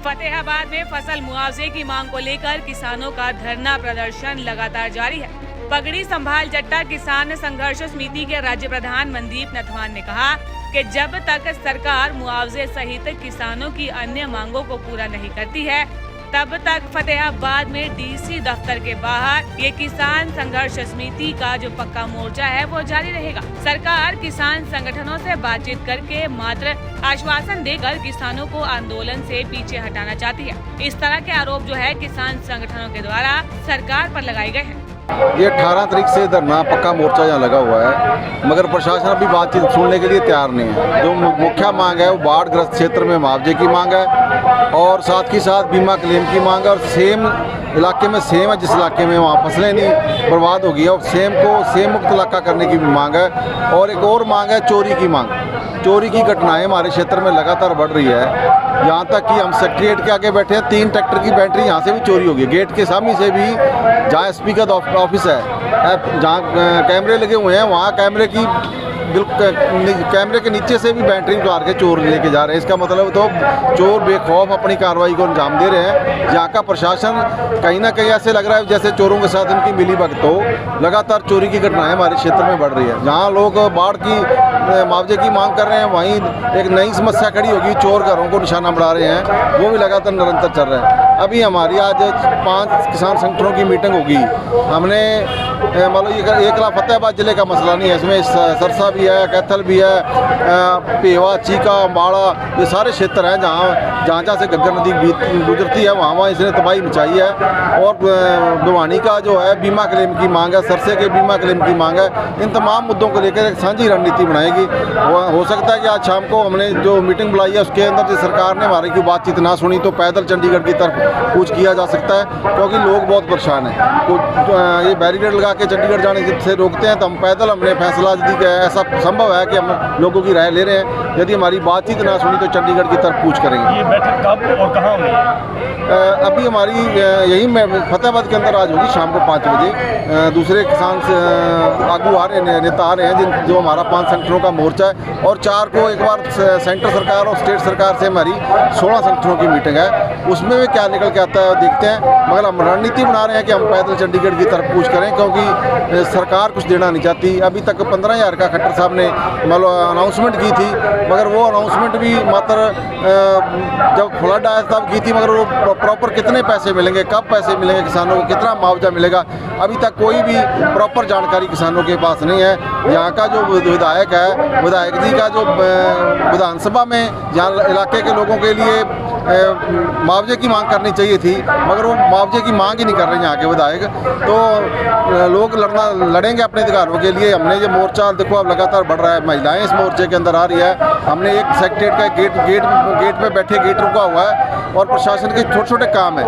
फतेहाबाद में फसल मुआवजे की मांग को लेकर किसानों का धरना प्रदर्शन लगातार जारी है। पगड़ी संभाल जट्टा किसान संघर्ष समिति के राज्य प्रधान मनदीप नथवान ने कहा कि जब तक सरकार मुआवजे सहित किसानों की अन्य मांगों को पूरा नहीं करती है, तब तक फतेहाबाद में डीसी दफ्तर के बाहर ये किसान संघर्ष समिति का जो पक्का मोर्चा है वो जारी रहेगा। सरकार किसान संगठनों से बातचीत करके मात्र आश्वासन देकर किसानों को आंदोलन से पीछे हटाना चाहती है। इस तरह के आरोप जो है किसान संगठनों के द्वारा सरकार पर लगाए गए हैं। ये 18 तारीख से धरना पक्का मोर्चा यहाँ लगा हुआ है, मगर प्रशासन अभी बातचीत सुनने के लिए तैयार नहीं है। जो मुख्य मांग है वो बाढ़ ग्रस्त क्षेत्र में मुआवजे की मांग है और साथ ही साथ बीमा क्लेम की मांग है। और सेम इलाके में सेम है, जिस इलाके में वहाँ फसलें नहीं बर्बाद हो गई है, और सेम को सेम मुक्त इलाका करने की भी मांग है। और एक और मांग है चोरी की मांग। चोरी की घटनाएं हमारे क्षेत्र में लगातार बढ़ रही है, यहाँ तक कि हम सेक्रेटरीट के आगे बैठे हैं, 3 ट्रैक्टर की बैटरी यहाँ से भी चोरी हो गई। गेट के सामने से भी, जहाँ SP का ऑफिस है, जहाँ कैमरे लगे हुए हैं, वहाँ कैमरे की कैमरे के नीचे से भी बैटरी उतार के चोर लेके जा रहे हैं। इसका मतलब तो चोर बेखौफ अपनी कार्रवाई को अंजाम दे रहे हैं। यहाँ का प्रशासन कहीं ना कहीं ऐसे लग रहा है जैसे चोरों के साथ इनकी मिलीभगत हो। लगातार चोरी की घटनाएं हमारे क्षेत्र में बढ़ रही है। जहाँ लोग बाढ़ की मुआवजे की मांग कर रहे हैं, वहीं एक नई समस्या खड़ी होगी, चोर घरों को निशाना बढ़ा रहे हैं, वो भी लगातार निरंतर चल रहा है। अभी हमारी आज 5 किसान संगठनों की मीटिंग होगी। हमने मतलब ये एकला फतेहाबाद जिले का मसला नहीं है, इसमें सरसा भी है, कैथल भी है, पेवा, चीका, अम्बाड़ा, ये सारे क्षेत्र हैं जहाँ से घग्गर नदी गुजरती है, वहाँ इसने तबाही मचाई है। और भिवानी का जो है बीमा क्लेम की मांग है, सरसे के बीमा क्लेम की मांग है। इन तमाम मुद्दों को लेकर एक साझी रणनीति बनाएगी। हो सकता है कि आज शाम को हमने जो मीटिंग बुलाई है उसके अंदर सरकार ने हमारी की बातचीत ना सुनी तो पैदल चंडीगढ़ की तरफ कूच किया जा सकता है, क्योंकि लोग बहुत परेशान हैं। ये बैरिकेड लगा के चंडीगढ़ जाने से रोकते हैं, तो हम पैदल हमने फैसला यदि ऐसा संभव है कि हम लोगों की राय ले रहे हैं, यदि हमारी बातचीत ना सुनी तो चंडीगढ़ की तरफ कूच करेंगे। ये बैठक कब और कहाँ होगी? अभी हमारी यही फतेहाबाद के अंदर आज होगी शाम को 5 बजे। दूसरे किसान से आगू आ रहे हैं, नेता आ रहे हैं, जो हमारा 5 संगठनों का मोर्चा है। और 4 को एक बार सेंट्रल सरकार और स्टेट सरकार से हमारी 16 संगठनों की मीटिंग है, उसमें भी क्या निकल के आता है देखते हैं। मगर हम रणनीति बना रहे हैं कि हम पैदल चंडीगढ़ की तरफ कूच करें, क्योंकि सरकार कुछ देना नहीं चाहती। अभी तक 15,000 का खट्टर साहब ने मतलब अनाउंसमेंट की थी, मगर वो अनाउंसमेंट भी मात्र जब फ्लड आया तब की थी, मगर वो प्रॉपर कितने पैसे मिलेंगे, कब पैसे मिलेंगे, किसानों को कितना मुआवजा मिलेगा, अभी तक कोई भी प्रॉपर जानकारी किसानों के पास नहीं है। यहाँ का जो विधायक है, विधायक जी का जो विधानसभा में यहाँ इलाके के लोगों के लिए मुआवजे की मांग करनी चाहिए थी, मगर वो मुआवजे की मांग ही नहीं कर रहे हैं यहाँ के विधायक। तो लोग लड़ेंगे अपने अधिकारों के लिए। हमने ये मोर्चा देखो अब लगातार बढ़ रहा है, महिलाएं इस मोर्चे के अंदर आ रही है। हमने एक सेक्रेटरीट का गेट पे बैठे गेट रुका हुआ है, और प्रशासन के छोटे छोटे काम है।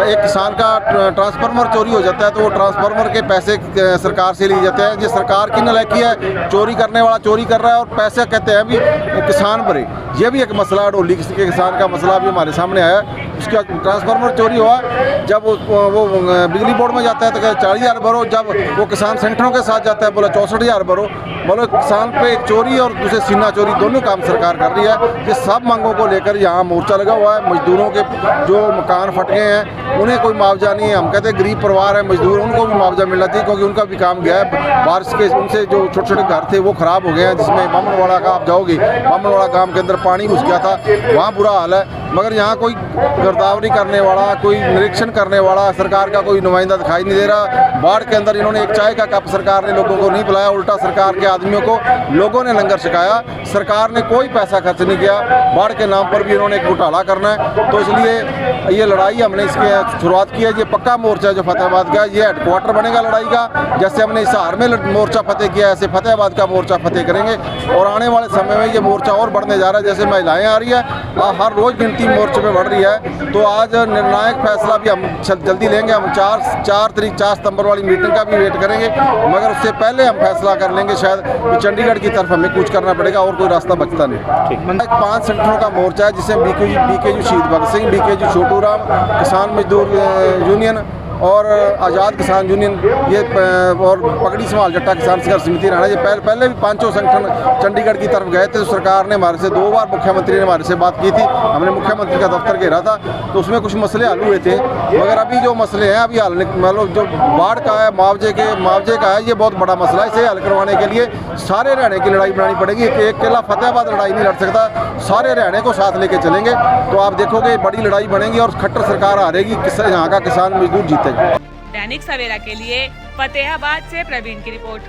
एक किसान का ट्रांसफार्मर चोरी हो जाता है तो वो ट्रांसफार्मर के पैसे सरकार से लिए जाते हैं। ये सरकार की नालायकी है, चोरी करने वाला चोरी कर रहा है और पैसे कहते हैं भी किसान भरे। ये भी एक मसला है, डोली के किसान का मसला भी हमारे सामने आया। उसका ट्रांसफार्मर चोरी हुआ, जब वो बिजली बोर्ड में जाता है तो 40,000 भरो, जब वो किसान संगठनों के साथ जाता है बोला 64,000 भरो। बोलो किसान पे चोरी और दूसरे सीना चोरी दोनों काम सरकार कर रही है। ये सब मांगों को लेकर यहाँ मोर्चा लगा हुआ है। मजदूरों के जो मकान फट गए हैं उन्हें कोई मुआवजा नहीं है। हम कहते हैं गरीब परिवार है, मजदूर, उनको भी मुआवजा मिलना चाहिए, क्योंकि उनका भी काम गया है। बारिश के उनसे जो छोटे छोटे घर थे वो खराब हो गए हैं, जिसमें बामनवाड़ा का आप जाओगे, बामनवाड़ा गाँव के अंदर पानी घुस गया था, वहाँ बुरा हाल है। मगर यहाँ कोई गिरदावरी करने वाला, कोई निरीक्षण करने वाला सरकार का कोई नुमाइंदा दिखाई नहीं दे रहा। बाढ़ के अंदर इन्होंने एक चाय का कप सरकार ने लोगों को नहीं पिलाया, उल्टा सरकार के आदमियों को लोगों ने लंगर छकाया। सरकार ने कोई पैसा खर्च नहीं किया। बाढ़ के नाम पर भी इन्होंने एक घोटाला करना है। तो इसलिए ये लड़ाई हमने इसकी शुरुआत की है। ये पक्का मोर्चा जो फतेहाबाद का, ये हेडक्वार्टर बनेगा लड़ाई का। जैसे हमने हिसार में मोर्चा फतेह किया, ऐसे फतेहाबाद का मोर्चा फतेह करेंगे। और आने वाले समय में ये मोर्चा और बढ़ने जा रहा है। जैसे महिलाएं आ रही है, हर रोज गिनती मोर्चे में बढ़ रही है। तो आज निर्णायक फैसला भी हम जल्दी लेंगे। हम 4 सितंबर वाली मीटिंग का भी वेट करेंगे, मगर उससे पहले हम फैसला कर लेंगे शायद कि चंडीगढ़ की तरफ हमें कूच करना पड़ेगा, और कोई रास्ता बचता नहीं। 5 संगठनों का मोर्चा है, जिसमें BKU शहीद भगत सिंह, BKU छोटू राम, किसान मजदूर यूनियन और आज़ाद किसान यूनियन ये और पगड़ी संभाल जट्टा किसान संघर्ष समिति हरियाणा, ये पहले भी पांचों संगठन चंडीगढ़ की तरफ गए थे। तो सरकार ने हमारे से 2 बार, मुख्यमंत्री ने हमारे से बात की थी, हमने मुख्यमंत्री का दफ्तर घेरा था, तो उसमें कुछ मसले हल हुए थे। मगर अभी जो मसले हैं अभी हल, मतलब जो बाढ़ का है, मुआवजे का है, ये बहुत बड़ा मसला है। इसे हल करवाने के लिए सारे हरियाणा की लड़ाई बनानी पड़ेगी। एक अकेला फतेहाबाद लड़ाई नहीं लड़ सकता, सारे हरियाणा को साथ लेके चलेंगे तो आप देखोगे बड़ी लड़ाई बनेगी और खट्टर सरकार हारेगी, यहाँ का किसान मजदूर जीतेगा। दैनिक सवेरा के लिए फतेहाबाद से प्रवीण की रिपोर्ट।